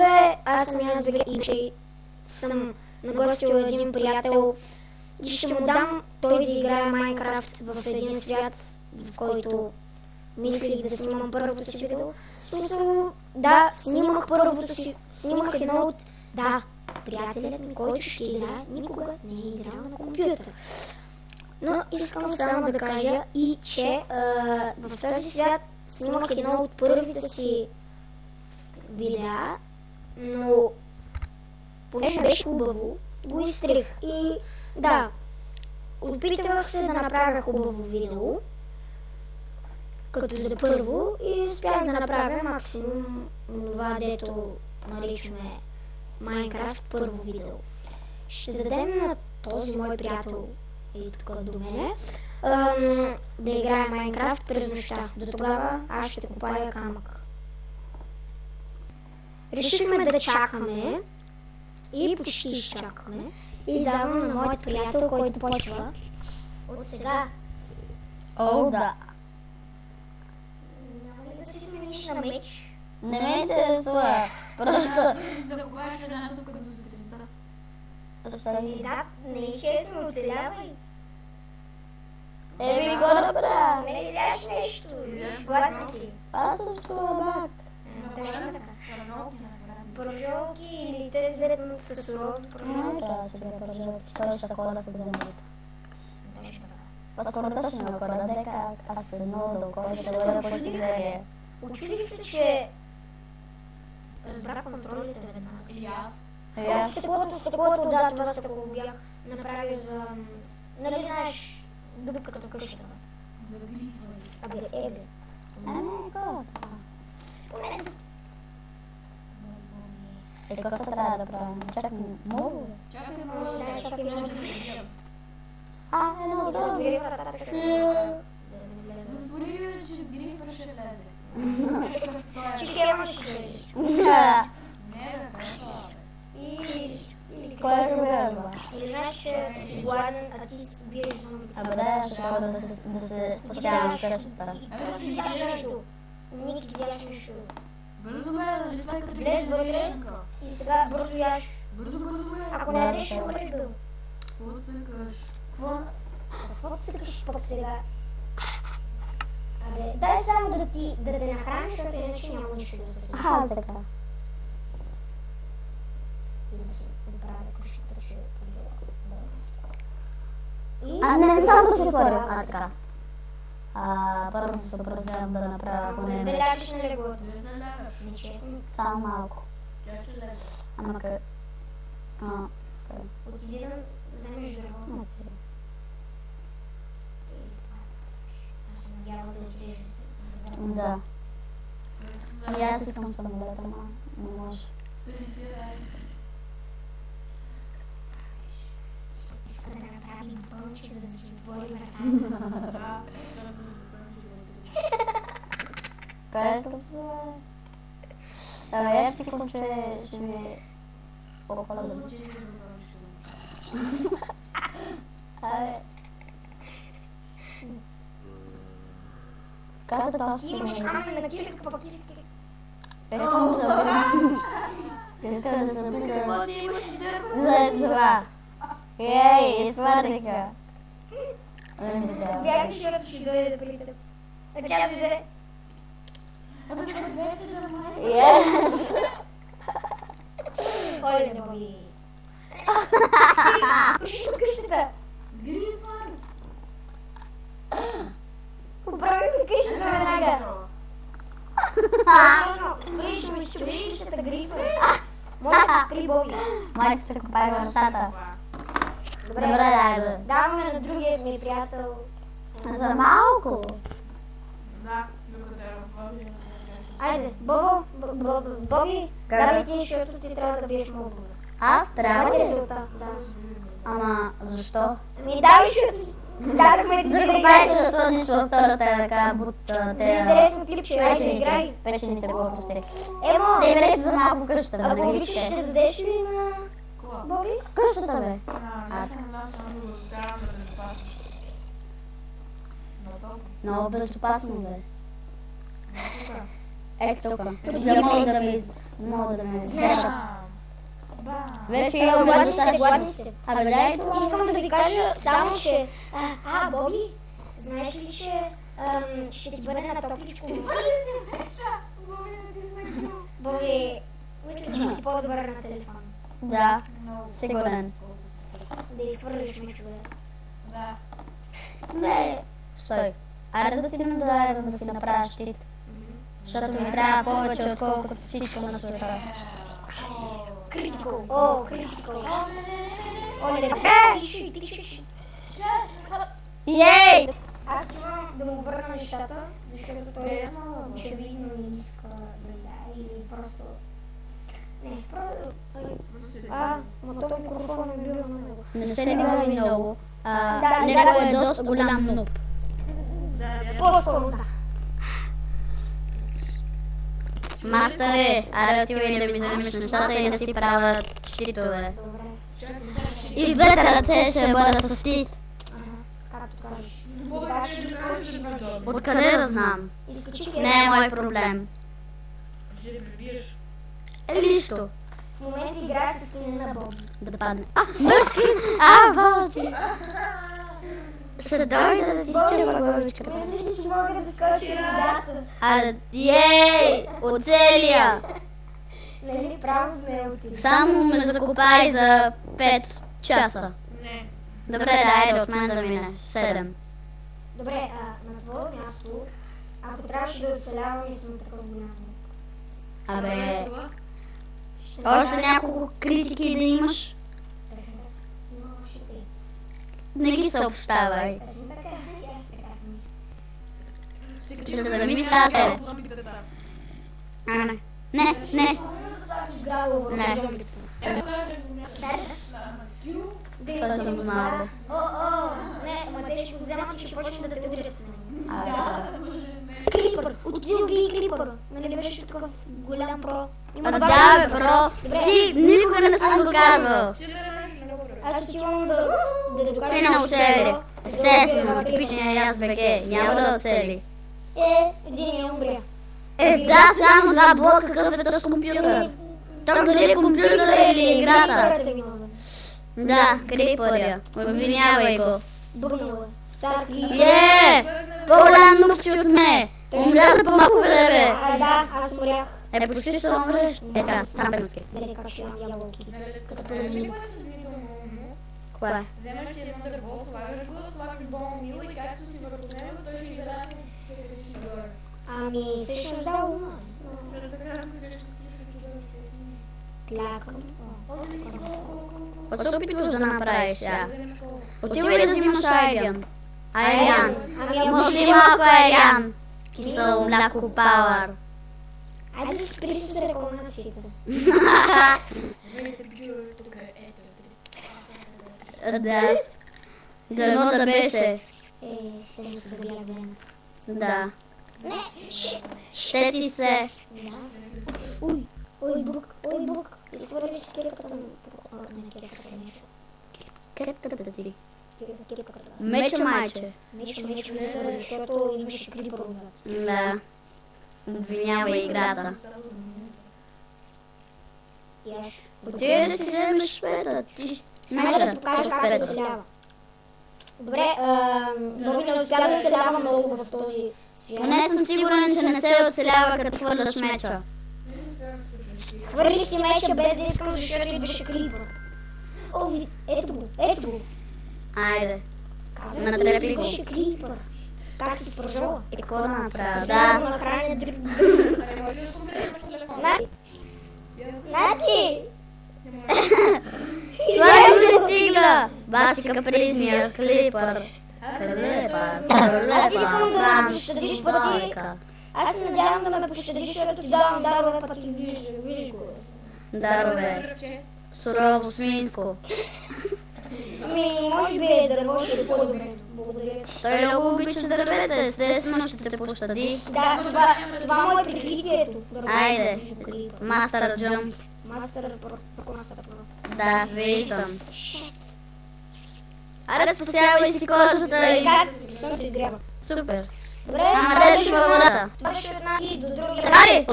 бе, аз съм Язбек и че съм нагостил един приятел и ще му дам той да играе Майнкрафт в един свят, в който мислих да снимам първото си видео. В смисъл, да, снимах едно от... Да, приятелят ми, който ще играе, никога не е играл на компютър. Но искам само да кажа и че в този свят снимах едно от първите си видеа, но понеже беше хубаво, го изтрих. И да, опитвах се да направя хубаво видео, като за първо, и успях да направя максимум това, дето наричаме Майнкрафт първо видео. Ще дадем на този мой приятел и тук до мене да играе Майнкрафт през нощта. До тогава аз ще копая камък. Решихме да чакаме и почти изчакаме и давам на моят приятел, който почва от сега. О, да. Няма ли да си смениш на меч? Не ме интересува. Просто... Закупаш една докато до сутринта. Да, не е честно, оцелявай. Еми, горе, бра. Не изяш нещо. Гладна си. Аз съм слабак. Точно така. Пържолки или тези зелено с суровото Не пържолки. трябва да си бе пържолки. Той ще хода с земята. По-скоро да си ме хода, дека аз се много дълго ще бъда постигнали. Очудих се, че разбрах контролите веднага. И аз. Стъклото, да, това стъкло бях направил за... Нали знаеш, дупката в къщата? За грифа. Абе. Какво? Поне за... Какво се трябва да правим? Чакай, много? Чакай малко. Да, чакай малко. Едно И затвори вратата, като Затвори, че грифа ще лезе. че хелма ще бъде. Не, бе, Или Кой е проблема? Или знаеш, че си гладен, а ти биеш зомби. Абе да, ще хода да се спасявам от къщата. Бързо изяш нещо. Ник изяш нещо. Бързо бе, нали това е като Влез вътре грешника. и сега бързо яш. Бързо бе. Ако не ядеш, ще умреш бил. Какво цъкаш? Какво цъкаш пък сега? Абе, дай само да те нахраниш, защото иначе няма нищо да се случи. Така. И да си оправя къщата, че и... Не само да ще отворя. Така. Първо се определям да направя Не поне се лягаш на леглото. Не залягаш. Нечестно. само малко. Тя ще лезе. Ама къде? Отиди да вземеш дърво. Аз се надявам да отидеш за дърво. Да. И аз искам самолет, ама не може. Спринтирай. Иска да направим пълнче, за да си отворим ръката. Да. Където я пикам, че ще ми е по-холодно. Каза това си Имаш камъни на кирка, пък иски. искам да се върна. Искам да се върна. Какво ти имаш дърва? За това. Ей, извърнаха. Бях ли, защото ще дойде да при теб. А тя дойде. Абе, двете дърва. Yes. Оле, не боли. Що къщата? Грифър. Оправим къщата веднага. Спри къщата, грифа. Моля да спри, Боби. Майка се копае вратата. Добре, да. даваме на другия ми приятел. За малко. Да, докато е в води. Айде, Боби, давай ти, защото ти трябва да биеш мобове. Аз трябва Давай ли? резултат, да. Ама защо? Ми давай, защото дадахме ти За да да играеш. да сложиш във втората ръка, бутта, За интересно клипче, айде, играй. печените глупости. Емо, Не ме леси за малко къщата, бе, ако да ги обичаш, ще ще. дадеш ли на Кола. Боби? Къщата, бе. Не съм да само да го караме да не пасне. На толкова. Много безопасно, бе. Тука. Ето тук. За да мога Мога да ме Знаеш, вземат. Бам. Вече имам гладни сте, достатъчно. гладни сте. Абе, дай това. Искам да ви кажа само, че... Боби, знаеш ли, че ще ти бъде на топличко? Боби, мисля, че си по-добър на телефон. Да, Много. сигурен. Да изхвърляш мечове. Да. Не. Стой. Айде да отидем до Айрон да си направя щит. Защото ми трябва повече, отколкото всичко на света. Критикал. Критикал. Оле, тичи. Ей! Аз имам да му върна нещата, защото той очевидно не иска да или просто... Не, но този микрофон е бил на него. Не се ли голи много. Да, Него е доста голям нуп. По-скоро да. Мастъре, аре отивай да ми вземеш нещата и да си правят щитове. Добре. И в двете ръце ще бъда с щит. Както кажеш. Повече да скажеш на джоб. Откъде да знам? Изкачих Не е мой проблем. Ще прибиеш. Нищо. В момента играя с сина на Боби. Да падне. Мърски! Боже! Ще дойда да ти изчерпа главичката. Мислиш ли, че мога да скоча водата? Ей! Оцелия! Нали право не отиде? Само ме закопай за 5 часа. Не. Добре, дайде от мен да мине. 7. Добре, на твое място, ако трябваше да оцелявам и съм такъв голям. Абе, Ще още няколко критики да имаш. има още три. Не ги съобщавай. Така, и аз така си мисля. Да замисля се. Зомбите там. Не. Играла върху Не. зомбите. Да Това съм знала. Не, ама те ще го вземат и ще почнат да те удрят с него. Крипър. Отиди убий Крипър. Нали беше такъв голям про. Има Да, два бе, бро. Ти никога не съм го казвал. Аз отивам да докажа. Ти не оцели. Естествено, типичният аз БГ. Няма да оцели. Един я умря. Да, само два блока, какъв е този компютър. То дали е компютъра или играта? Да, Крипър. Обвинявай го. Бъгнала. Стар Крипър. По-голям нуп си от мен. Умря за по-малко време. Да, аз умрях. Почти ще умреш. Така, сам пенски. Дали как ще имам ябълки. Кое? Вземаш си едно дърво, слагаш го, слагаш бомбил и както си върху него, той ще израсне и ще качи нагоре. Ами, всъщност да, ума. Защото така се среща с Тлякам. Какво се опитваш да направиш сега? вземеш колко. Отивай да взимаш айран. Айран. Ами, ако Може ли малко айран? Кисело мляко пауър. айде да се спри с рекламациите. Здравейте, пичове, тук е ето. Да. Дано да беше. Ще ми се гледа време. Да. Ще ти се. Ой, бук. Изхвърли си кирката на... Не, кирката не. Крепката ти. Кирката. Меча майче. Мечо ми изхвърли, защото имаше Крипър отзад. Да. Обвинява играта. Яш. Отивай да си вземеш пета. Ти Сега да покажа как се оцелява. Добре, Боби не успя да оцелява много в този свят. Поне съм сигурен, че не се оцелява като хвърляш меча. Хвърли си меча без да искам, защото идваше Крипър. О, ето го. Айде. Казах, Натрепи го. идваше Крипър. Как си спържала? Какво да направя? Да. Да. Го нахраня Не може да споделиш, имаш телефон. Нати! Това е пристига! Баси капризния Клипър. Аз искам да ме пощадиш пъти. Аз се надявам да ме пощадиш, защото ти давам дарове пъти. Виждаш го. Дарове. Сурово свинско. Може би е дърво ще е по-добре. Благодаря. Той много обича дървета, естествено ще те пощади. Да, това му е прикритието. Айде. Мастър Джъмп. Мастър Про. Да, виждам. Аре, спасявай си кожата и... Как? Слънце изгрява. Супер. Добре, Ама те си във водата. това ще от нас и до другия. Така ли?